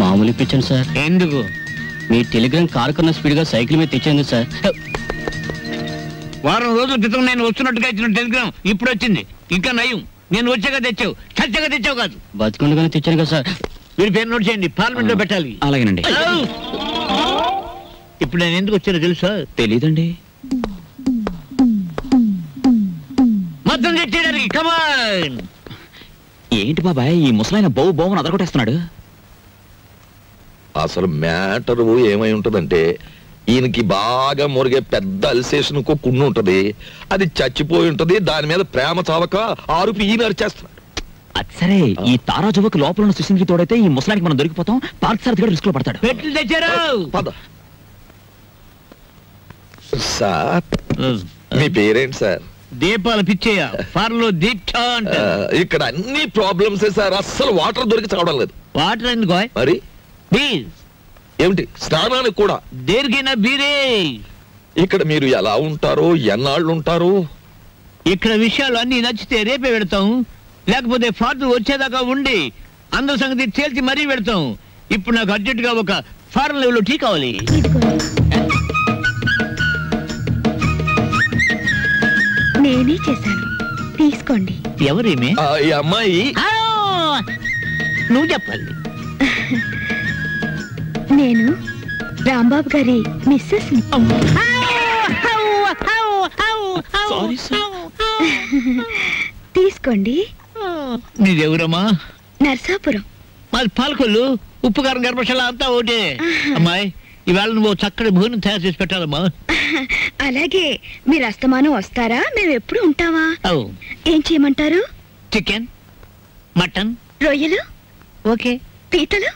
మామూలు ఇప్పించండి సార్. ఎందుకు? మీ టెలిగ్రామ్ కారు కన్నా స్పీడ్ గా సైకిల్ మీద తెచ్చేందుకు సార్. వారం రోజుల క్రితం నేను వస్తున్నట్టుగా ఇచ్చిన టెలిగ్రామ్ ఇప్పుడు వచ్చింది. ఇంకా నయం, నేను వచ్చాక తెచ్చావు, చచ్చాక తెచ్చావు కాదు. బతుకుండగానే తెచ్చాను కదా సార్. మీరు పేరు నోట్ చేయండి, పార్లమెంట్ లో పెట్టాలి. అలాగేనండి. ఇప్పుడు నేను ఎందుకు వచ్చానో తెలుసా? తెలీదండి. మొత్తం తెచ్చేయడానికి. కమాన్. ఏంటి బాబాయ్ ఈ ముసలాయన బౌ బౌని అదరగొట్టేస్తున్నాడు? అసలు మ్యాటర్ ఏమై ఉంటదంటే, ఈయనకి బాగా మురిగే పెద్ద అల్సేషన్ కున్ను ఉంటది. అది చచ్చిపోయి ఉంటది. దాని మీద ప్రేమ చావక ఆరుపి ఈయన అరిచేస్తున్నాడు. అది సరే, ఈ తారా జువకు లోపల ఉన్న సుశీల్కి తోడైతే ఈ ముసలానికి మనం దొరికిపోతాం. పార్క్ సార్ కూడా రిస్క్ లో పడతాడు. పెట్లు తెచ్చారు. పద. సార్ మీ పేరేంటి సార్? దీపాలు పిచ్చేయ. ఫార్లో దీక్ష అంటారు. ఇక్కడ అన్ని ప్రాబ్లమ్స్ సార్. అస్సలు వాటర్ దొరికి చావడం లేదు. వాటర్ ఎందుకో? మరి ప్లీజ్. ఏమిటి స్నానానికి కూడా? దేనికైనా బీరే. ఇక్కడ మీరు ఎలా ఉంటారో, ఎన్నాళ్ళు ఉంటారు? ఇక్కడ విషయాలు అన్ని నచ్చితే రేపే పెడతాం, లేకపోతే ఫార్ట్ వచ్చేదాకా ఉండి అందరి సంగతి తేల్చి మరీ పెడతాం. ఇప్పుడు నాకు అర్జెంట్ గా ఒక ఫారెన్ లెవెల్ టీ కావాలి. నేనే చేశాను, తీసుకోండి. ఎవరేమే? ఈ అమ్మాయి. నువ్వు చెప్పాలి. నేను రాంబాబు గారి మిస్సెస్ ని. తీసుకోండి. నీదెవరమ్మా? నర్సాపురం. మాది పాలకొల్లు. ఉప్పు కారం గర్భశాల అంతా ఒకటే. అమ్మాయి ఇవాళ నువ్వు చక్కటి భోజనం తయారు చేసి పెట్టాలమ్మా. అలాగే. మీరు అస్తమానం వస్తారా? మేము ఎప్పుడు ఉంటావా? ఏం చేయమంటారు? చికెన్, మటన్, రొయ్యలు, ఓకే. పీతలు,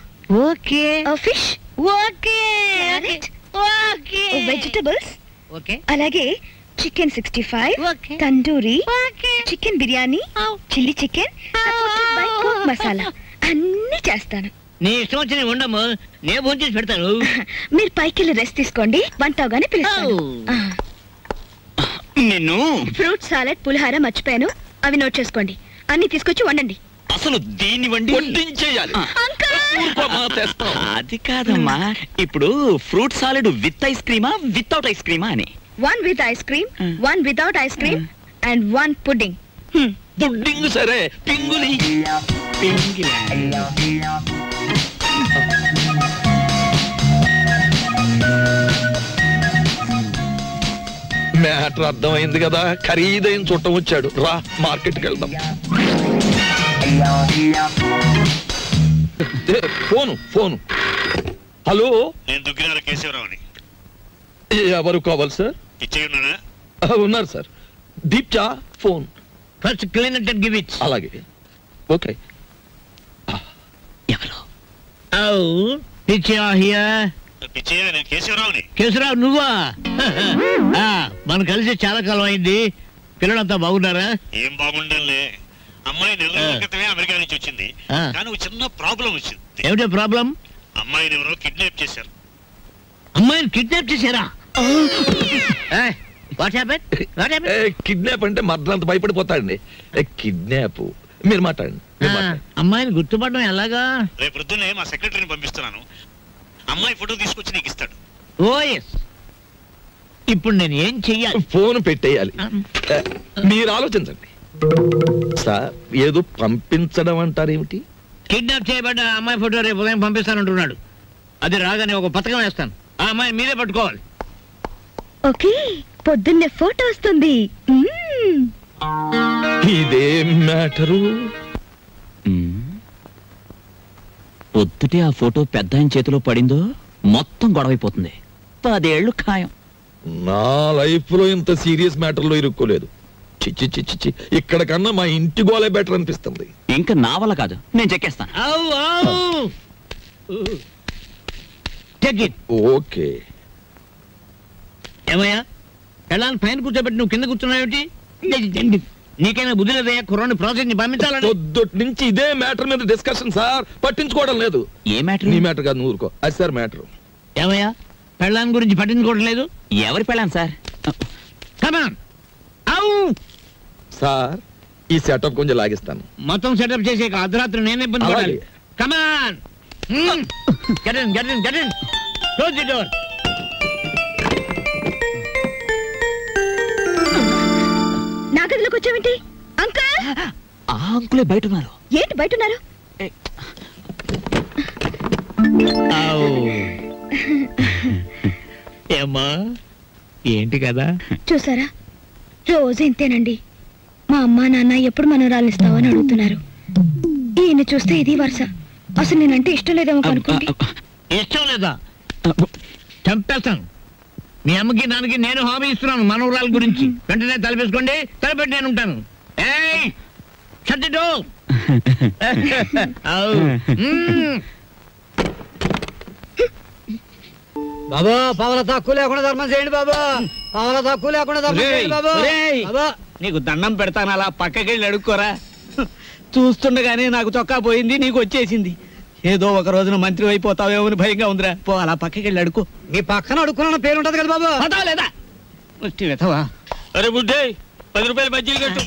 okay. Fish, okay. Okay. Vegetables, okay. అలాగే chicken 65, okay. Tandoori, chicken biryani, chilli chicken, masala అన్ని చేస్తాను. నీ ఇష్టం వచ్చి ఉండము, నేను భోజనం చేసి పెడతాను. మీరు పైకి వెళ్ళి రెస్ట్ తీసుకోండి, వంట అవగానే పిలుస్తాను. నిన్ను ఫ్రూట్ సాలెడ్, పులిహార మర్చిపోయాను, అవి నోట్ చేసుకోండి. అన్ని తీసుకొచ్చి వండండి. అసలు దీన్ని వడ్డించేయాలి. అది కాదమ్మా, ఇప్పుడు ఫ్రూట్ సాలెడ్ విత్ ఐస్ క్రీమా వితౌట్ ఐస్ క్రీమా అని. 1 with ice cream, 1 without ice cream, and 1 pudding. Pudding సరే, పింగులి. మ్యాటర్ అర్థమైంది కదా. ఖరీదైన చుట్టం వచ్చాడు. రా మార్కెట్కి వెళ్దాం. ఫోను. హలో, నేను దుగ్గిరాల కేశవరావుని. ఎవరు కావాలి సార్? ఇచ్చేయున్నానా? ఉన్నారు సార్. దీప్చా phone. First clean it and give it. అలాగే. ఓకే. ఎవరు? పిచ్చయ్య హియర్. పిచ్చయ్య, నేను కేశవరావుని. కేశవరావు నువ్వా? మనం కలిసి చాలా కాలం అయింది. పిల్లలంతా బాగున్నారా? ఏం బాగుండాలే. అమ్మాయి నెల రోజుల క్రితమే అమెరికా నుంచి వచ్చింది. కానీ ఒక చిన్న ప్రాబ్లం వచ్చింది. ఏమిటో ప్రాబ్లం? అమ్మాయిని ఎవరో కిడ్నాప్ చేశారు. అమ్మాయిని కిడ్నాప్ చేశారా? కిడ్నాప్ అంటే మర్దలంత భయపడిపోతాడండి. కిడ్నాప్ మీరు మాట్లాడండి. అమ్మాయిని గుర్తుపడడం ఎలాగా? రేపు పొద్దున్నే మా సెక్రటరీని పంపిస్తున్నాను. అమ్మాయి ఫోటో తీసుకొచ్చి నీకు ఇస్తాడు. ఓఎస్. ఇప్పుడు నేను ఏం చెయ్యాలి? ఫోన్ పెట్టేయాలి. మీరు ఆలోచించండి సార్. ఏదో పంపించడం అంటారేమిటి? కిడ్నాప్ చేయబడ్డ అమ్మాయి ఫోటో రేపు ఉదయం పంపిస్తానంటున్నాడు. అది రాగానే ఒక పథకం వేస్తాను. ఆ అమ్మాయిని మీరే పట్టుకోవాలి. ఓకే, పొద్దున్నే ఫోటో వస్తుంది. ఇదేం మ్యాటరు? పొద్దుటే ఆ ఫోటో పెద్ద ఆయన చేతిలో పడిందో మొత్తం గొడవైపోతుంది. 10 ఏళ్ళు ఖాయం. నా లైఫ్ లో ఇంత సీరియస్ మ్యాటర్ లో ఇరుక్కోలేదు. చిచ్చి చిచ్చి చి, ఇక్కడ కన్నా మా ఇంటి గోలే బెటర్ అనిపిస్తుంది. ఇంకా నా వల్ల కాదు, నేను చెక్కేస్తాను. ఓకే. ఏమయ్యా, ఎలా పైన కూర్చోబెట్టి నువ్వు కింద కూర్చున్నావేమిటి? నీకైనా బుద్ధి లేదయ్యా? కుర్రాన్ని ప్రాజెక్ట్ ని పంపించాలని. పొద్దుటి నుంచి ఇదే మ్యాటర్ మీద డిస్కషన్ సార్. పట్టించుకోవడం లేదు. ఏ మ్యాటర్? నీ మ్యాటర్ కాదు, ఊరుకో. అది సార్ మ్యాటర్. ఏమయ్యా, పెళ్ళాన్ని గురించి పట్టించుకోవడం లేదు? ఎవరి పెళ్ళాను సార్? కమాన్. సార్, ఈ సెటప్ కొంచెం లాగిస్తాను. మొత్తం సెటప్ చేసే అర్ధరాత్రి నేనే ఇబ్బంది పడాలి. కమాన్. Get in, get in, get in. Close the door. నా గదిలోకి వచ్చావేంటి అంకుల్? ఆ అంకులే బయట ఉన్నారు. ఏంటి బయట ఉన్నారు? ఏమ్మా, ఏంటి కదా? చూసారా, రోజు ఇంతేనండి. మా అమ్మా నాన్న ఎప్పుడు మనోరాలు ఇస్తావని అడుగుతున్నారు. ఈయన చూస్తే ఇది వరుస. అసలు నేనంటే ఇష్టం లేదేమో అనుకోండి. ఇష్టం లేదా? చంపేస్తాను. మీ అమ్మకి నాన్నకి నేను హామీ ఇస్తున్నాను మనోరాల గురించి. వెంటనే తలపేసుకోండి, తలపెట్టి నేను ఉంటాను. ఏయ్, shut the door. బాబా, పావుల తక్కువ లేకుండా ధర్మం చేయండి బాబా. పావుల తక్కువ లేకుండా ధర్మం చేయండి బాబా. నీకు దండం పెడతాను, అలా పక్కకెళ్ళి అడుక్కోరా. చూస్తుండగానే నాకు చొక్కా పోయింది, నీకు వచ్చేసింది. ఏదో ఒక రోజున మంత్రి అయిపోతావేమో అని భయంగా ఉందిరా. పో, అలా పక్కకెళ్ళి అడుకో. మీ పక్కన అడుక్కున్న పేరు ఉంటది కదా బాబా. పదా లేదా? వెతవా. అరే బుడ్డే, 10 రూపాయలు బజ్జీలు కట్టు.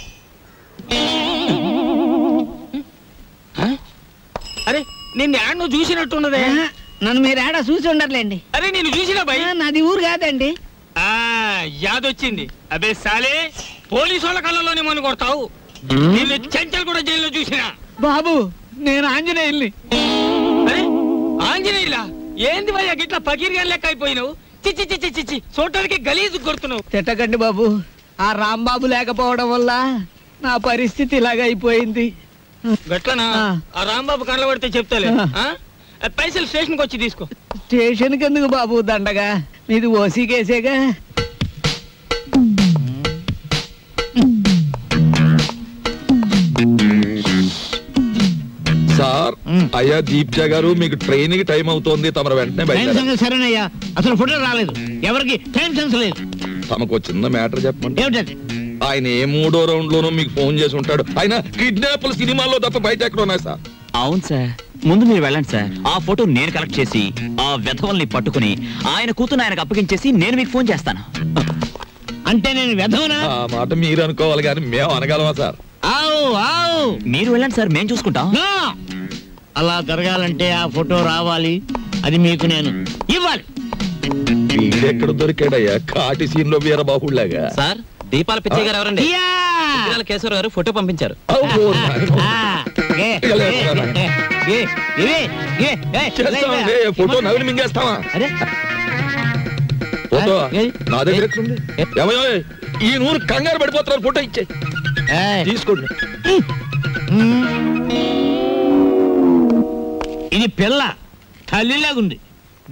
అరే, నిన్ను యాడ్ నువ్వు చూసినట్టున్నదే. నన్ను మీరు ఏడా చూసి ఉండర్లేండి. అరే, నేను చూసినా భయ్. నాది ఊరు కాదండి. యాదొచ్చింది. అబే సాలే, పోలీసు వాళ్ళ కళ్ళలోనే మన కొడతావు. నిన్ను చెంచల్ కూడా జైల్లో చూసినా. బాబు, నేను ఆంజనేయుల్ని. అరే, ఆంజనేయులా? ఏంది భయ్యా గిట్లా పకీర్గా లెక్క అయిపోయినావు? చిచ్చి చిచ్చి చిచ్చి, చూడటానికి గలీజు కొడుతున్నావు. తిట్టకండి బాబు, ఆ రాంబాబు లేకపోవడం వల్ల నా పరిస్థితి ఇలాగ అయిపోయింది. గట్లనా? ఆ రాంబాబు కళ్ళ పడితే చెప్తాలే. పైసలు స్టేషన్కి వచ్చి తీసుకో. స్టేషన్కి ఎందుకు బాబు దండగా? నీది ఓసీ కేసేగా. సార్, అయ్యా దీప్జా గారు, మీకు ట్రైన్ కి టైం అవుతోంది. తమరు వెంటనే బయలుదేరాలి. సరేనయ్యా, అసలు ఫోటో రాలేదు. ఎవరికి టైం సెన్స్ లేదు. తమకు చిన్న మ్యాటర్ చెప్పండి. ఏమిటది? ఆయన ఏ 3వ రౌండ్ లోనూ మీకు ఫోన్ చేసి ఉంటాడు. ఆయన కిడ్నాప్ల సినిమాల్లో తప్ప బయట ఎక్కడ ఉన్నాయి సార్? అవును సార్, ముందు మీరు వెళ్ళండి సార్. ఆ ఫోటో నేను కలెక్ట్ చేసి ఆ వెధవల్ని పట్టుకుని ఆయన కూతురు ఆయనకు అప్పగించేసి నేను మీకు ఫోన్ చేస్తాను. అంటే నేను వెధవనా? ఆ మాట మీరు అనుకోవాలి కానీ మేము అనగలమా సార్? మీరు వెళ్ళండి సార్, మేము చూసుకుంటాం. అలా జరగాలంటే ఆ ఫోటో రావాలి. అది మీకు నేను ఇవ్వాలి. వీడెక్కడ దొరికాడయ్యా కాటి సీన్ లో వీరబాహుళ్లాగా? సార్, దీపాల పిచ్చయ్య గారు ఎవరండి? కేశవరావు గారు ఫోటో పంపించారు. ఫోటో నవిలి మింగేస్తావా? ఫోటో నా దగ్గర ఎక్కడుంది? ఏమయ్యో, ఈ నూరు కంగారు పడిపోతున్నారు. ఫోటో ఇచ్చే తీసుకోండి. ఇది పిల్ల తల్లిలాగుంది.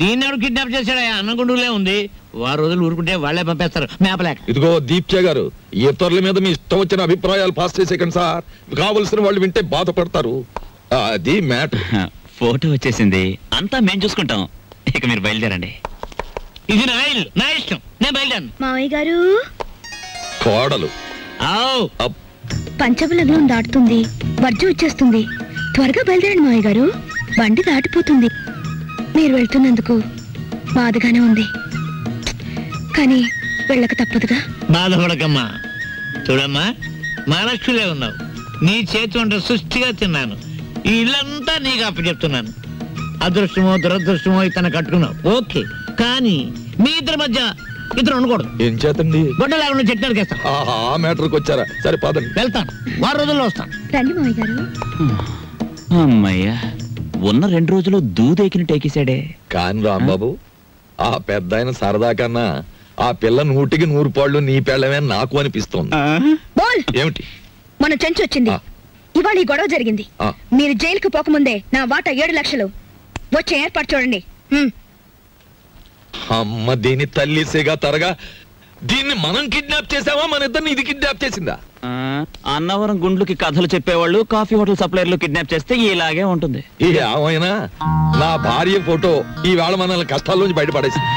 దీన్ని ఎవరు కిడ్నాప్ చేశాడా? అన్నగుండులే ఉంది. వారు రోజులు ఊరుకుంటే వాళ్ళే పంపేస్తారు మేపలేక. ఇదిగో దీప్చే గారు, ఇతరుల మీద మీ ఇష్టం వచ్చిన అభిప్రాయాలు పాస్ చేసేకండి సార్. కావలసిన వాళ్ళు వింటే బాధపడతారు. అది మ్యాటర్. ఫోటో వచ్చేసింది, అంతా మేము చూసుకుంటాం. ఇక మీరు బయలుదేరండి. ఇది నా ఇల్లు, నా ఇష్టం, నేను బయలుదేరను. మావయ్య గారు, కోడలు పంచబలగ్నం దాటుతుంది, వర్జం వచ్చేస్తుంది. త్వరగా బయలుదేరండి మావయ్య గారు, బండి దాటిపోతుంది. మీరు వెళ్తున్నందుకు బాధగానే ఉంది, కానీ వెళ్ళక తప్పదుగా. బాధపడకమ్మా. చూడమ్మా, మహాలక్ష్మిలే ఉన్నావు. నీ చేతి వంట సృష్టిగా తిన్నాను. ఈ ఇల్లంతా నీకు అప్పచెప్తున్నాను. అదృష్టమో దురదృష్టమో ఇతను కట్టుకున్నావు, ఓకే. కానీ మీ ఇద్దరి మధ్య ఇద్దరు ఉండకూడదు. ఏం చేతండి? గొడ్డ లేకుండా చెట్టు నరికేస్తాను. ఆ మ్యాటర్కి వచ్చారా? సరే పదండి. వెళ్తాను, 6 రోజుల్లో వస్తాను. రండి మావయ్య గారు. అమ్మయ్యా, ఉన్న 2 రోజులు దూదెకిని టేకేశాడే. కాని రాంబాబు, ఆ పెద్ద ఆయన సరదా కన్నా ఆ పిల్ల 100కి 100 పాళ్ళు నీ పెళ్ళమే నాకు అనిపిస్తోంది. ఏమిటి? మన చెంచు వచ్చింది. ఇవాళ ఈ గొడవ జరిగింది. మీరు జైలుకు పోకముందే నా వాటా 7 లక్షలు వచ్చే ఏర్పాటు చూడండి. అమ్మ దీని తల్లిసేగా తరగా. దీన్ని మనం కిడ్నాప్ చేసావా, మన ఇద్దరిని ఇది కిడ్నాప్ చేసిందా? అన్నవరం గుండ్లకి కథలు చెప్పేవాళ్ళు కాఫీ హోటల్ సప్లైర్లు కిడ్నాప్ చేస్తే ఇలాగే ఉంటుంది. ఏమైనా నా భార్య ఫోటో ఈవేళ మనల్ని కష్టాల్లోంచి బయటపడేసింది.